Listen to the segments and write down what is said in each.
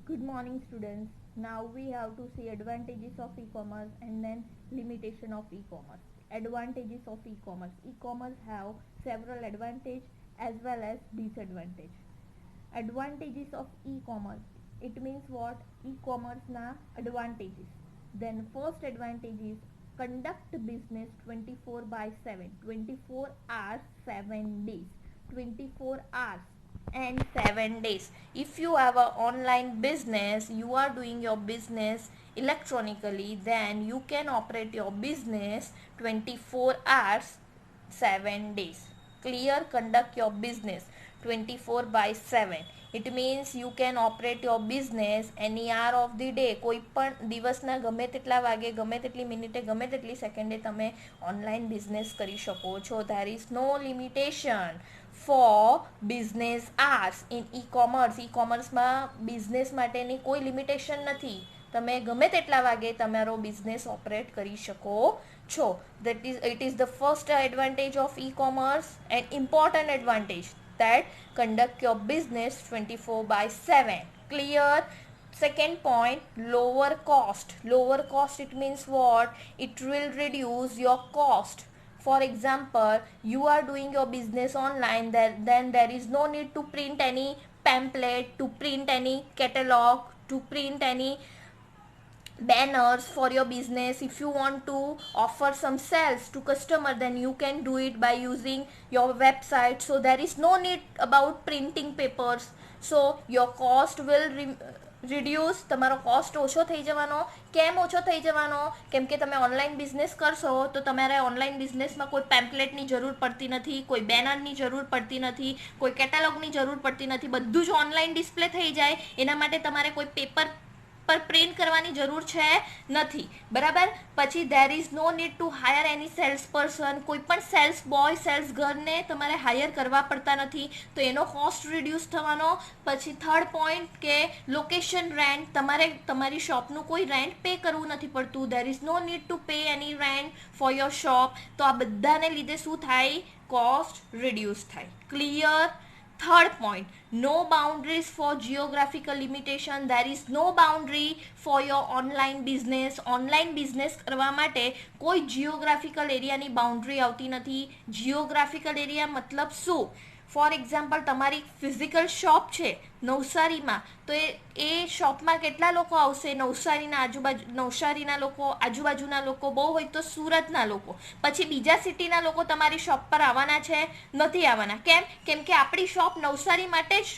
Good morning students. Now we have to see advantages of e-commerce and then limitation of e-commerce. Advantages of e-commerce. E-commerce have several advantages as well as disadvantage. Advantages of e-commerce. It means what? E-commerce na advantages. Then first advantage is conduct business 24 by 7. 24 hours 7 days. 24 hours and 7 days. If you have an online business, you are doing your business electronically, then you can operate your business 24 hours 7 days. Clear? Conduct your business 24 by 7. It means you can operate your business any hour of the day. કોઈ પણ દિવસના ગમે તેટલા વાગે, ગમે તેટલી મિનિટે, ગમે તેટલી સેકન્ડે તમે ઓનલાઈન બિઝનેસ કરી શકો છો. There is no limitation for business ours in e commerce. ઈ કોમર્સમાં બિઝનેસ માટેની કોઈ લિમિટેશન નથી. તમે ગમે તેટલા વાગે તમારો બિઝનેસ ઓપરેટ કરી શકો છો. It is the first advantage of e-commerce and important advantage that conduct your business 24 by 7. Clear? Second point, lower cost. Lower cost, it means what? It will reduce your cost. For example, you are doing your business online, then there is no need to print any pamphlet, to print any catalog, to print any banners for your business. If you want to offer some sales to customer, then you can do it by using your website. So there is no need about printing papers. So your cost will reduce. તમારો cost ઓછો થઈ જવાનો. કેમ ઓછો થઈ જવાનો? કેમ કે તમે ઓનલાઈન બિઝનેસ કરશો તો તમારે ઓનલાઈન બિઝનેસમાં કોઈ પેમ્પલેટની જરૂર પડતી નથી, કોઈ બેનરની જરૂર પડતી નથી, કોઈ કેટેલોગની જરૂર પડતી નથી. બધું જ ઓનલાઈન ડિસ્પ્લે થઈ જાય. એના માટે તમારે કોઈ પેપર પર પ્રિન્ટ કરવાની જરૂર છે નથી. બરાબર? પછી there is no need to hire any salesperson. કોઈ પણ સેલ્સ બોય, સેલ્સ ગર્લને તમારે હાયર કરવા પડતા નથી, તો એનો કોસ્ટ રિડ્યુસ થવાનો. પછી થર્ડ પોઈન્ટ કે લોકેશન રેન્ટ. તમારે તમારી શોપનું કોઈ રેન્ટ પે કરવું નથી પડતું. There is no need to pay any rent for your shop. તો આ બધાને લીધે શું થાય? કોસ્ટ રિડ્યુસ થાય. Clear? Third point, no boundaries for geographical limitation. There is no boundary for your online business. Online business કરવા માટે કોઈ geographical એરિયાની બાઉન્ડ્રી આવતી નથી. geographical એરિયા મતલબ શું? ફોર એક્ઝામ્પલ, તમારી ફિઝિકલ શોપ છે નવસારીમાં, તો એ શોપમાં કેટલા લોકો આવશે? નવસારીના લોકો, આજુબાજુના લોકો, બહુ હોય તો સુરતના લોકો. પછી બીજા સિટીના લોકો તમારી શોપ પર આવવાના છે? નથી આવવાના. કેમ કે આપણી શોપ નવસારી માટે જ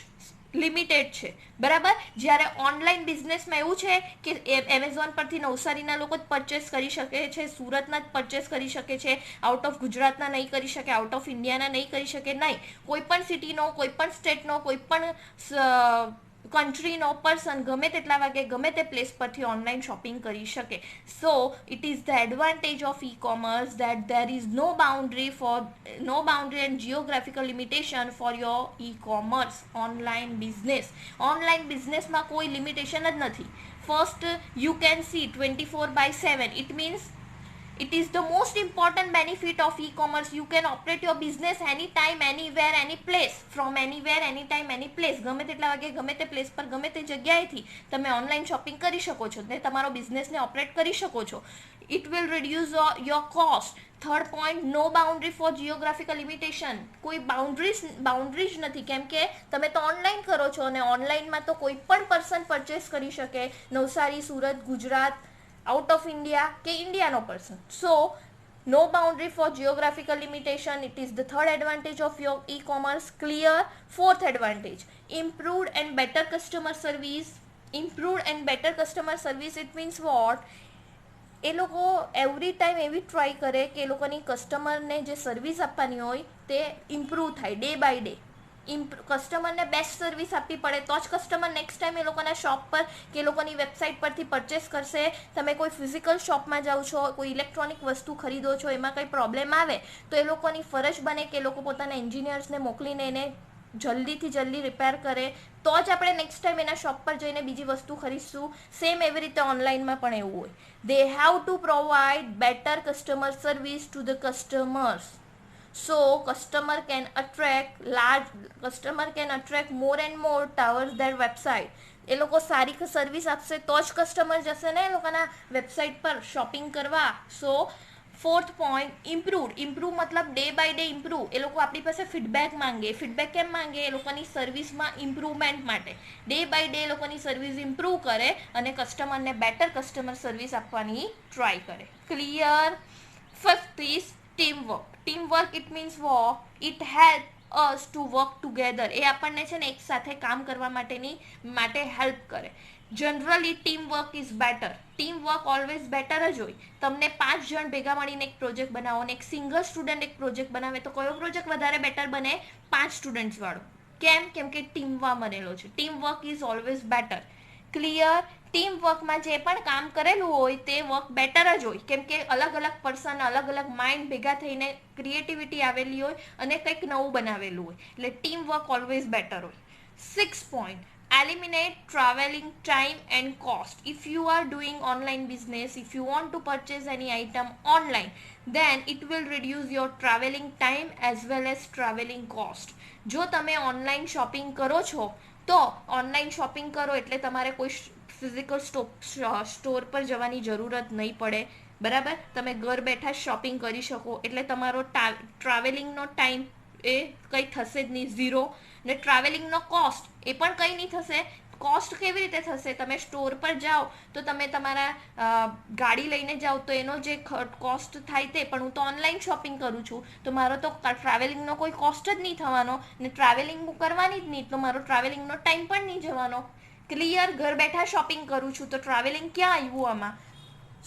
લિમિટેડ છે. બરાબર? જ્યારે ઓનલાઈન બિઝનેસમાં એવું છે કે એમેઝોન પરથી નવસારીના લોકો જ પરચેસ કરી શકે છે, સુરતના જ પરચેસ કરી શકે છે, આઉટ ઓફ ગુજરાતના નહીં કરી શકે, આઉટ ઓફ ઇન્ડિયાના નહીં કરી શકે. નહીં, કોઈ પણ સિટીનો, કોઈ પણ સ્ટેટનો, કોઈ પણ કન્ટ્રીનો પર્સન ગમે તેટલા વાગે ગમે તે પ્લેસ પરથી ઓનલાઈન શોપિંગ કરી શકે. So it is the advantage of e commerce that there is no boundary and geographical limitation for your e commerce online business. Online બિઝનેસમાં કોઈ લિમિટેશન જ નથી. First, you can see 24/7. It means it is the most important benefit of e-commerce. You can operate your business anytime, anywhere, any place. From anywhere, anytime, any place. ગમે તેટલા વાગે ગમે તે place પર ગમે તે જગ્યાએથી તમે ઓનલાઈન શોપિંગ કરી શકો છો ને તમારો બિઝનેસને ઓપરેટ કરી શકો છો. It will reduce your cost. Third point, no boundary for geographical limitation. કોઈ બાઉન્ડ્રી જ નથી. કેમ કે તમે તો ઓનલાઈન કરો છો અને ઓનલાઈનમાં તો કોઈ પણ પર્સન પરચેસ કરી શકે. Navsari, Surat, Gujarat, out of India કે ઇન્ડિયાનો person. So no boundary for geographical limitation. It is the third advantage of your e-commerce. Clear? Fourth advantage, improved and better customer service. Improved and better customer service, it means what? એ લોકો every time એવી try કરે કે એ લોકોની કસ્ટમરને જે service આપવાની હોય તે ઇમ્પ્રૂવ થાય ડે બાય ડે. કસ્ટમરને બેસ્ટ સર્વિસ આપવી પડે તો જ કસ્ટમર નેક્સ્ટ ટાઈમ એ લોકોના શોપ પર કે એ લોકોની વેબસાઇટ પરથી પરચેસ કરશે. તમે કોઈ ફિઝિકલ શોપમાં જાઓ છો, કોઈ ઇલેક્ટ્રોનિક વસ્તુ ખરીદો છો, એમાં કંઈ પ્રોબ્લેમ આવે તો એ લોકોની ફરજ બને કે એ લોકો પોતાના એન્જિનિયર્સને મોકલીને એને જલ્દીથી જલ્દી રિપેર કરે તો જ આપણે નેક્સ્ટ ટાઈમ એના શોપ પર જઈને બીજી વસ્તુ ખરીદશું. સેમ એવી રીતે ઓનલાઈનમાં પણ એવું હોય. They have to provide better customer service to the customers. So customer can attract more and more towards their website. એ લોકો સારી સર્વિસ આપશે તો જ કસ્ટમર જશે ને એ લોકોના વેબસાઇટ પર શોપિંગ કરવા. સો ફોર્થ પોઈન્ટ, ઇમ્પ્રૂવ મતલબ ડે બાય ડે ઇમ્પ્રૂવ. એ લોકો આપણી પાસે ફીડબેક માંગે. ફીડબેક કેમ માંગે? એ લોકોની સર્વિસમાં ઇમ્પ્રુવમેન્ટ માટે. ડે બાય ડે એ લોકોની સર્વિસ ઇમ્પ્રૂવ કરે અને કસ્ટમરને બેટર કસ્ટમર સર્વિસ આપવાની ટ્રાય કરે. Clear? Fifth is teamwork it means it help us to work together. એ આપણને છે ને એક સાથે કામ કરવા માટે હેલ્પ કરે. Generally teamwork is better. Teamwork always better જ હોય. તમને 5 જણ ભેગા મળીને એક પ્રોજેક્ટ બનાવો અને એક સિંગલ સ્ટુડન્ટ એક પ્રોજેક્ટ બનાવે તો કયો પ્રોજેક્ટ વધારે બેટર બને? 5 સ્ટુડન્ટ્સ વાળો. કેમ કે ટીમમાં બનેલો છે. Teamwork is always better. Clear? ટીમવર્કમાં જે પણ કામ કરેલું હોય તે વર્ક બેટર જ હોય, કેમ કે અલગ અલગ પર્સન, અલગ અલગ માઇન્ડ ભેગા થઈને ક્રિએટિવિટી આવેલી હોય અને કંઈક નવું બનાવેલું હોય, એટલે ટીમવર્ક ઓલવેઝ બેટર હોય. 6 point, eliminate traveling time and cost. If you are doing online business, if you want to purchase any item online, then it will reduce your traveling time as well as traveling cost. જો તમે online shopping કરો છો તો online shopping કરો એટલે તમારે કોઈ physical store પર જવાની જરૂરત નહીં પડે. બરાબર? તમે ઘર બેઠા શોપિંગ કરી શકો એટલે તમારો ટ્રાવેલિંગનો ટાઈમ એ કંઈ થશે જ નહીં, ઝીરો. ને ટ્રાવેલિંગનો કોસ્ટ એ પણ કંઈ નહીં થશે. કોસ્ટ કેવી રીતે થશે? તમે સ્ટોર પર જાઓ તો તમે તમારા ગાડી લઈને જાઓ તો એનો જે કોસ્ટ થાય તે, પણ હું તો ઓનલાઈન શોપિંગ કરું છું તો મારો તો ટ્રાવેલિંગનો કોઈ કોસ્ટ જ નહીં થવાનો ને ટ્રાવેલિંગ હું કરવાની જ નહીં તો મારો ટ્રાવેલિંગનો ટાઈમ પણ નહીં જવાનો. ક્લિયર? ઘર બેઠા શોપિંગ કરું છું તો ટ્રાવેલિંગ ક્યાં આવ્યું આમાં?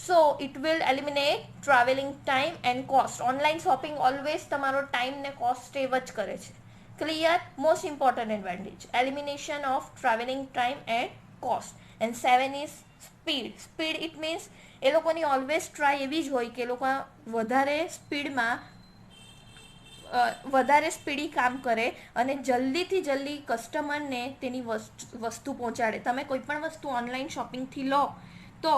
So it will eliminate travelling time and cost. Online shopping always તમારો ટાઈમ ને કોસ્ટ સેવ જ કરે છે. Clear? Most important advantage, elimination of traveling time and cost. And 7 is speed it means એ લોકોની ઓલવેઝ ટ્રાય એવી જ હોય કે એ લોકો વધારે સ્પીડી કામ કરે અને જલ્દીથી જલ્દી કસ્ટમરને તેની વસ્તુ પહોંચાડે. તમે કોઈ પણ વસ્તુ ઓનલાઈન શોપિંગથી લો તો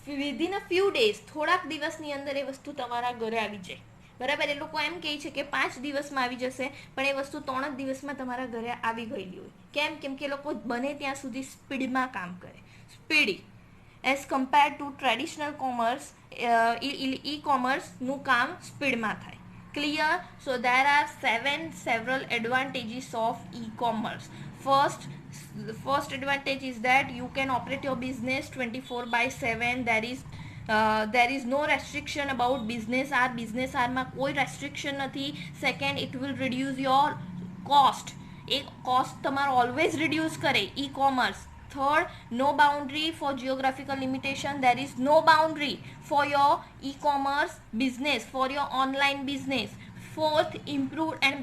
વિધિન અ ફ્યુ ડેઝ, થોડાક દિવસની અંદર એ વસ્તુ તમારા ઘરે આવી જાય. બરાબર? એ લોકો એમ કહે છે કે 5 દિવસમાં આવી જશે, પણ એ વસ્તુ 3 જ દિવસમાં તમારા ઘરે આવી ગયેલી હોય. કેમ કે એ લોકો બને ત્યાં સુધી સ્પીડમાં કામ કરે. Speedy as compare to traditional commerce, e કોમર્સનું કામ સ્પીડમાં થાય. Clear? So there are several advantages of e-commerce. The first advantage is that you can operate your business 24/7. There is no restriction about business hour. business hour માં કોઈ restriction નથી. Second, it will reduce your cost. A cost તમારો always reduce કરે e-commerce. Third, no boundary for geographical limitation. There is no boundary for your e-commerce business, for your online business. Fourth, improved and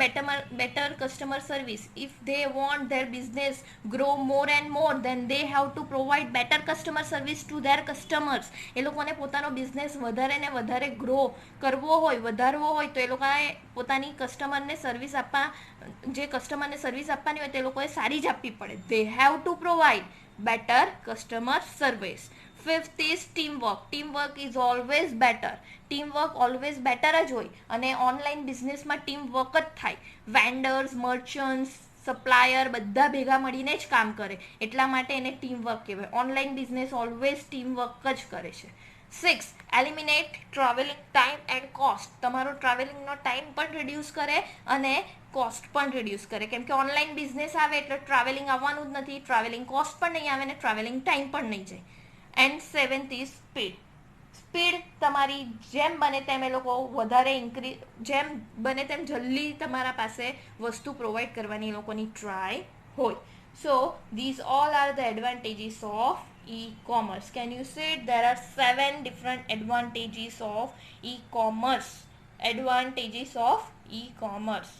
better customer service. If they want their business grow more and more, then they have to provide better customer service to their customers. એ લોકોને પોતાનો business વધારે ને વધારે grow કરવો હોય, વધારવો હોય તો એ લોકોએ પોતાની કસ્ટમરને સર્વિસ આપવાની હોય તે લોકોએ સારી જ આપવી પડે. They have to provide better customer service. Fifth is teamwork. Teamwork is always better. Teamwork always better જ હોય અને ઓનલાઈન બિઝનેસમાં ટીમવર્ક જ થાય. વેન્ડર્સ, મર્ચન્ટ્સ, સપ્લાયર બધા ભેગા મળીને જ કામ કરે, એટલા માટે એને ટીમવર્ક કહેવાય. ઓનલાઈન બિઝનેસ ઓલવેઝ ટીમવર્ક જ કરે છે. 6, eliminate travelling time and cost. તમારો ટ્રાવેલિંગનો ટાઈમ પણ રિડ્યુસ કરે અને કોસ્ટ પણ રિડ્યુસ કરે, કેમ કે ઓનલાઈન બિઝનેસ આવે એટલે ટ્રાવેલિંગ આવવાનું જ નથી, ટ્રાવેલિંગ કોસ્ટ પણ નહીં આવે ને ટ્રાવેલિંગ ટાઈમ પણ નહીં જાય. And 7th is speed. તમારી જેમ બને તેમ એ લોકો વધારે જેમ બને તેમ જલ્દી તમારા પાસે વસ્તુ પ્રોવાઈડ કરવાની એ લોકોની ટ્રાય હોય. સો this all are the advantages of e-commerce. Can you say there are 7 different advantages of e-commerce? Advantages of e-commerce.